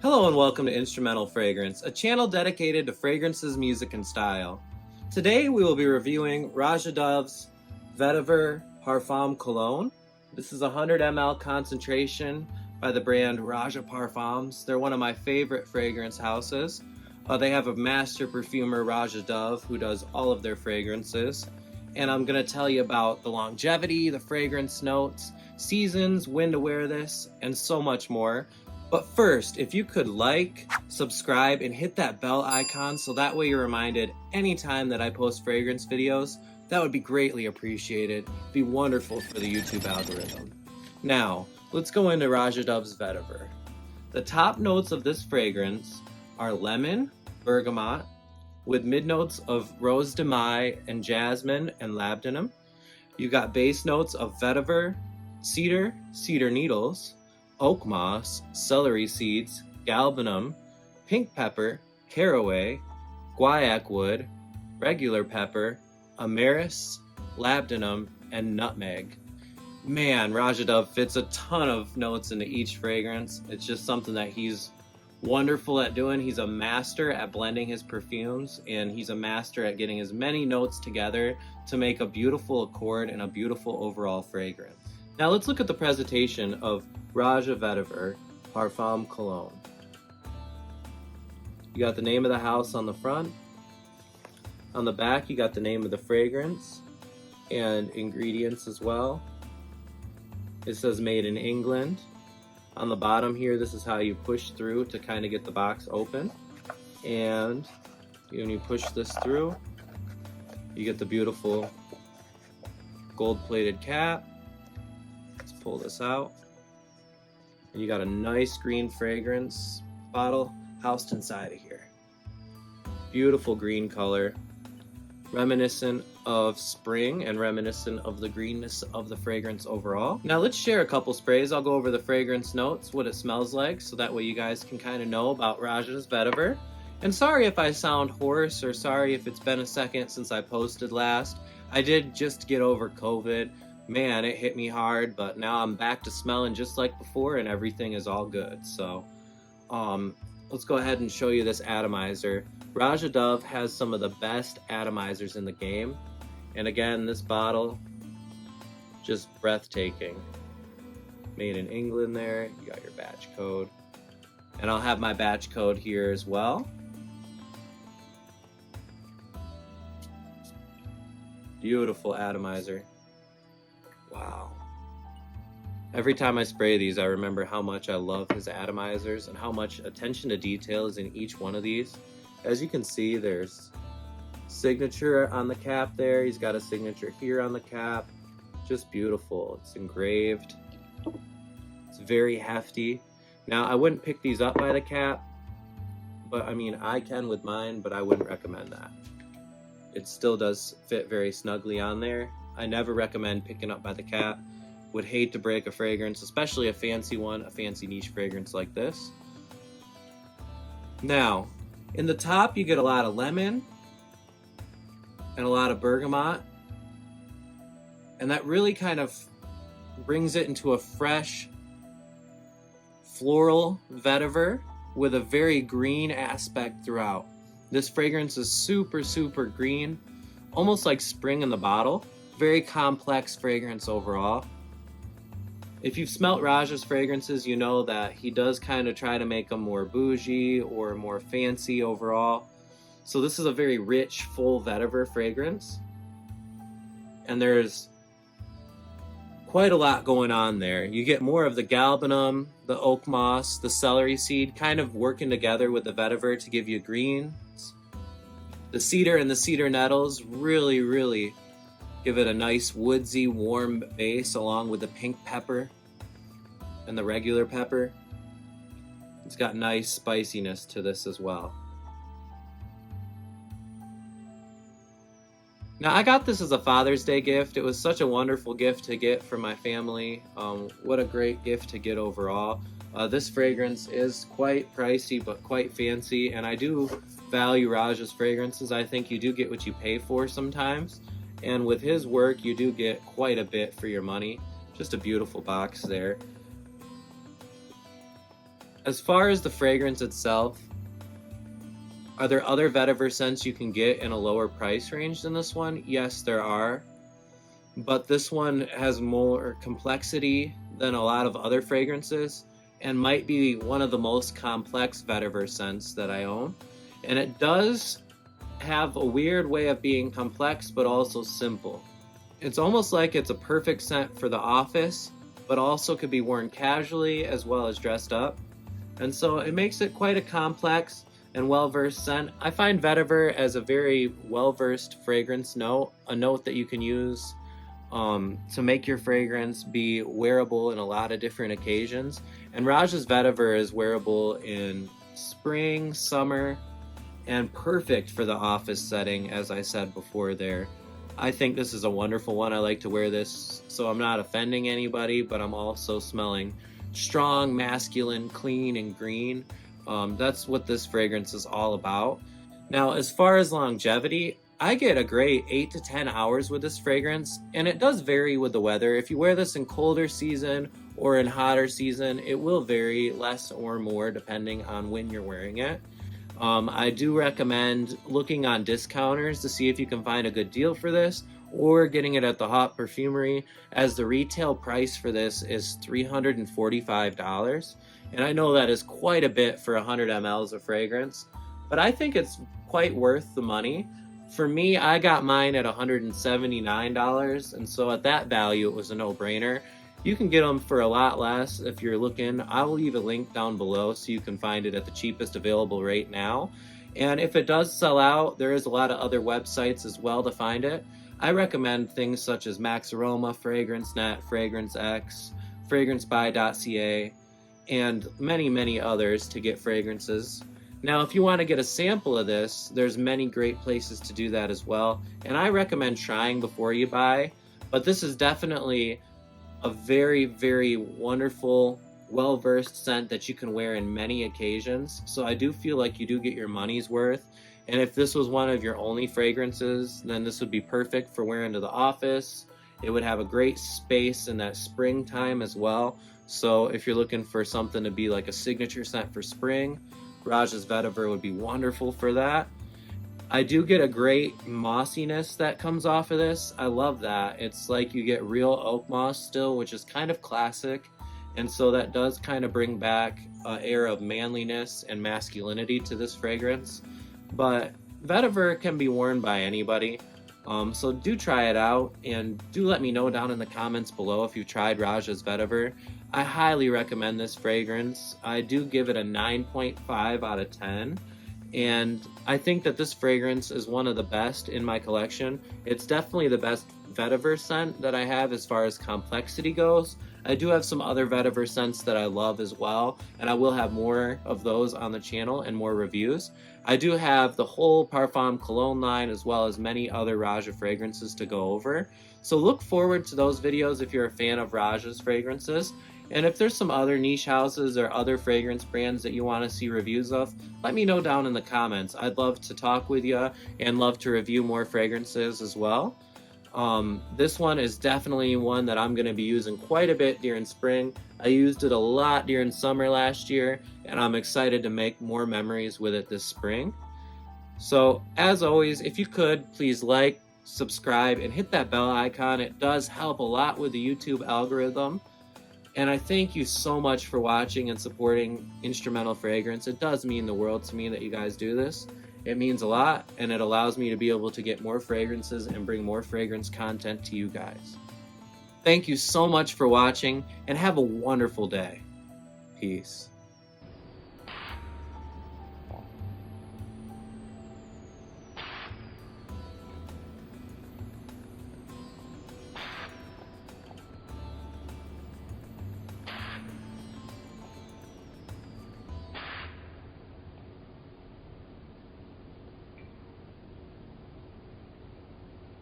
Hello and welcome to Instrumental Fragrance, a channel dedicated to fragrances, music, and style. Today we will be reviewing RojaDove's Vetiver Parfum Cologne. This is a 100 ml concentration by the brand Roja Parfums. They're one of my favorite fragrance houses. They have a master perfumer, RojaDove, who does all of their fragrances. And I'm going to tell you about the longevity, the fragrance notes, seasons, when to wear this, and so much more. But first, if you could like, subscribe, and hit that bell icon so that way you're reminded anytime that I post fragrance videos, that would be greatly appreciated. It'd be wonderful for the YouTube algorithm. Now, let's go into RojaDove's Vetiver. The top notes of this fragrance are lemon, bergamot, with mid notes of rose de mai and jasmine and labdanum. You got base notes of vetiver, cedar, cedar needles, oak moss, celery seeds, galbanum, pink pepper, caraway, guaiac wood, regular pepper, amyris, labdanum, and nutmeg. Man, RojaDove fits a ton of notes into each fragrance. It's just something that he's wonderful at doing. He's a master at blending his perfumes, and he's a master at getting as many notes together to make a beautiful accord and a beautiful overall fragrance. Now let's look at the presentation of Roja Vetiver Parfum Cologne. You got the name of the house on the front. On the back, you got the name of the fragrance and ingredients as well. It says made in England. On the bottom here, this is how you push through to kind of get the box open. And when you push this through, you get the beautiful gold-plated cap. Let's pull this out. And you got a nice green fragrance bottle housed inside of here. Beautiful green color, reminiscent of spring and reminiscent of the greenness of the fragrance overall. Now let's share a couple sprays. I'll go over the fragrance notes, what it smells like, so that way you guys can kind of know about Roja's Vetiver. And sorry if I sound hoarse, or sorry if it's been a second since I posted last. I did just get over COVID. Man, it hit me hard, but now I'm back to smelling just like before and everything is all good. So let's go ahead and show you this atomizer. RojaDove has some of the best atomizers in the game. And again, this bottle, just breathtaking. Made in England there, you got your batch code. And I'll have my batch code here as well. Beautiful atomizer. Wow. Every time I spray these, I remember how much I love his atomizers and how much attention to detail is in each one of these. As you can see, there's signature on the cap there. He's got a signature here on the cap. Just beautiful. It's engraved. It's very hefty. Now, I wouldn't pick these up by the cap, but I mean, I can with mine, but I wouldn't recommend that. It still does fit very snugly on there. I never recommend picking up by the cap. Would hate to break a fragrance, especially a fancy one, a fancy niche fragrance like this. Now, in the top, you get a lot of lemon and a lot of bergamot. And that really kind of brings it into a fresh, floral vetiver with a very green aspect throughout. This fragrance is super, super green, almost like spring in the bottle. Very complex fragrance overall. If you've smelt Roja's fragrances, you know that he does kind of try to make them more bougie or more fancy overall. So this is a very rich, full vetiver fragrance. And there's quite a lot going on there. You get more of the galbanum, the oak moss, the celery seed kind of working together with the vetiver to give you greens. The cedar and the cedar nettles really, really give it a nice woodsy, warm base along with the pink pepper and the regular pepper. It's got nice spiciness to this as well. Now, I got this as a Father's Day gift. It was such a wonderful gift to get from my family. What a great gift to get overall. This fragrance is quite pricey, but quite fancy, and I do value Roja's fragrances. I think you do get what you pay for sometimes. And with his work, you do get quite a bit for your money. Just a beautiful box there. As far as the fragrance itself, are there other vetiver scents you can get in a lower price range than this one? Yes, there are. But this one has more complexity than a lot of other fragrances and might be one of the most complex vetiver scents that I own. And it does have a weird way of being complex but also simple. It's almost like it's a perfect scent for the office, but also could be worn casually as well as dressed up. And so it makes it quite a complex and well-versed scent. I find vetiver as a very well-versed fragrance note, a note that you can use to make your fragrance be wearable in a lot of different occasions. And Roja's vetiver is wearable in spring, summer, and perfect for the office setting, as I said before there. I think this is a wonderful one. I like to wear this so I'm not offending anybody, but I'm also smelling strong, masculine, clean, and green. That's what this fragrance is all about. Now, as far as longevity, I get a great 8 to 10 hours with this fragrance, and it does vary with the weather. If you wear this in colder season or in hotter season, it will vary less or more depending on when you're wearing it. I do recommend looking on discounters to see if you can find a good deal for this, or getting it at the Hot Perfumery, as the retail price for this is $345. And I know that is quite a bit for 100 mLs of fragrance, but I think it's quite worth the money. For me, I got mine at $179, and so at that value, it was a no-brainer. You can get them for a lot less if you're looking. I'll leave a link down below so you can find it at the cheapest available right now. And if it does sell out, there is a lot of other websites as well to find it. I recommend things such as Max Aroma, FragranceNet, FragranceX, FragranceBuy.ca, and many, many others to get fragrances. Now, if you want to get a sample of this, there's many great places to do that as well. And I recommend trying before you buy, but this is definitely a very, very wonderful, well-versed scent that you can wear in many occasions. So I do feel like you do get your money's worth. And if this was one of your only fragrances, then this would be perfect for wearing to the office. It would have a great space in that springtime as well. So if you're looking for something to be like a signature scent for spring, Roja's Vetiver would be wonderful for that. I do get a great mossiness that comes off of this. I love that. It's like you get real oak moss still, which is kind of classic. And so that does kind of bring back an air of manliness and masculinity to this fragrance. But vetiver can be worn by anybody. So do try it out, and do let me know down in the comments below if you've tried Roja's Vetiver. I highly recommend this fragrance. I do give it a 9.5 out of 10. And I think that this fragrance is one of the best in my collection. It's definitely the best vetiver scent that I have as far as complexity goes. I do have some other vetiver scents that I love as well, and I will have more of those on the channel and more reviews. I do have the whole Parfum cologne line as well as many other Roja fragrances to go over. So look forward to those videos if you're a fan of Roja's fragrances. And if there's some other niche houses or other fragrance brands that you want to see reviews of, let me know down in the comments. I'd love to talk with you and love to review more fragrances as well. This one is definitely one that I'm going to be using quite a bit during spring. I used it a lot during summer last year, and I'm excited to make more memories with it this spring. So as always, if you could, please like, subscribe, and hit that bell icon. It does help a lot with the YouTube algorithm. And I thank you so much for watching and supporting Instrumental Fragrance. It does mean the world to me that you guys do this. It means a lot, and it allows me to be able to get more fragrances and bring more fragrance content to you guys. Thank you so much for watching, and have a wonderful day. Peace.